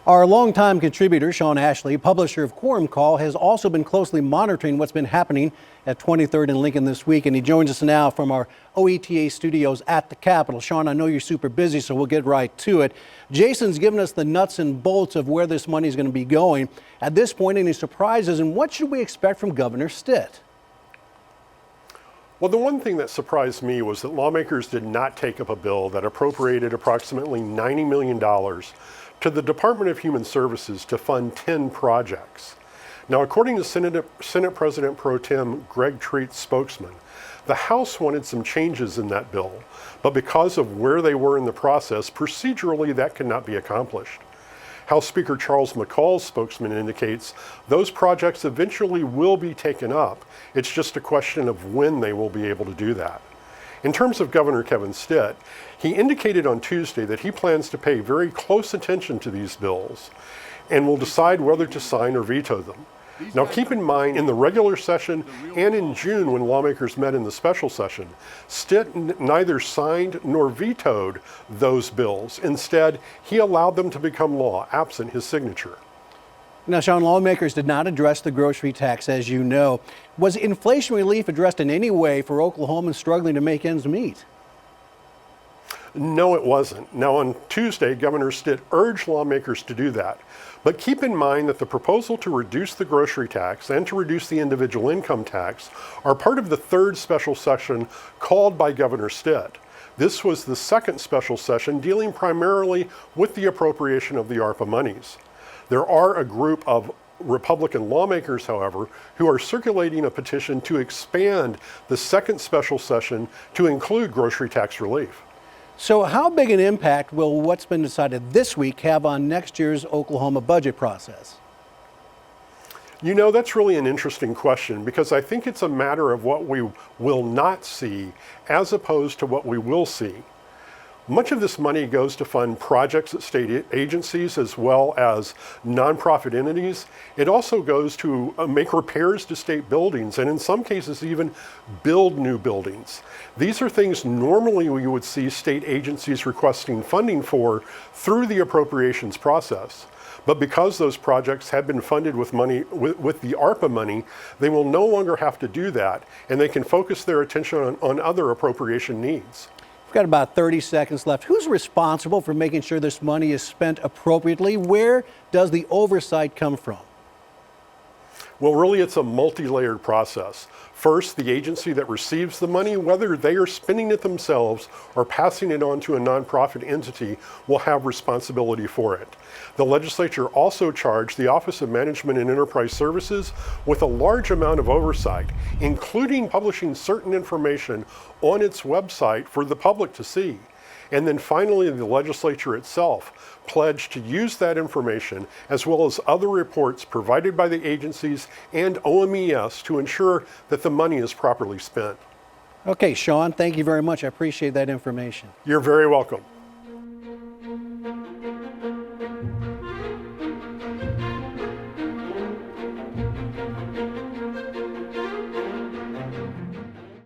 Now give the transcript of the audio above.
Our longtime contributor, Sean Ashley, publisher of Quorum Call, has also been closely monitoring what's been happening at 23rd and Lincoln this week, and he joins us now from our OETA studios at the Capitol. Sean, I know you're super busy, so we'll get right to it. Jason's given us the nuts and bolts of where this money is going to be going. At this point, any surprises, and what should we expect from Governor Stitt? Well, the one thing that surprised me was that lawmakers did not take up a bill that appropriated approximately $90 million to the Department of Human Services to fund 10 projects. Now, according to Senate President Pro Tem Greg Treat's spokesman, the House wanted some changes in that bill, but because of where they were in the process, procedurally that could not be accomplished. House Speaker Charles McCall's spokesman indicates those projects eventually will be taken up. It's just a question of when they will be able to do that. In terms of Governor Kevin Stitt, he indicated on Tuesday that he plans to pay very close attention to these bills and will decide whether to sign or veto them. Now, keep in mind, in the regular session and in June when lawmakers met in the special session, Stitt neither signed nor vetoed those bills. Instead, he allowed them to become law, absent his signature. Now, Sean, lawmakers did not address the grocery tax, as you know. Was inflation relief addressed in any way for Oklahomans struggling to make ends meet? No, it wasn't. Now, on Tuesday, Governor Stitt urged lawmakers to do that. But keep in mind that the proposal to reduce the grocery tax and to reduce the individual income tax are part of the third special session called by Governor Stitt. This was the second special session dealing primarily with the appropriation of the ARPA monies. There are a group of Republican lawmakers, however, who are circulating a petition to expand the second special session to include grocery tax relief. So how big an impact will what's been decided this week have on next year's Oklahoma budget process? You know, that's really an interesting question because I think it's a matter of what we will not see as opposed to what we will see. Much of this money goes to fund projects at state agencies as well as nonprofit entities. It also goes to make repairs to state buildings and in some cases even build new buildings. These are things normally we would see state agencies requesting funding for through the appropriations process. But because those projects have been funded with money, with the ARPA money, they will no longer have to do that and they can focus their attention on other appropriation needs. We've got about 30 seconds left. Who's responsible for making sure this money is spent appropriately? Where does the oversight come from? Well, really, it's a multi-layered process. First, the agency that receives the money, whether they are spending it themselves or passing it on to a nonprofit entity, will have responsibility for it. The legislature also charged the Office of Management and Enterprise Services with a large amount of oversight, including publishing certain information on its website for the public to see. And then finally, the legislature itself pledged to use that information as well as other reports provided by the agencies and OMES to ensure that the money is properly spent. Okay, Sean, thank you very much. I appreciate that information. You're very welcome.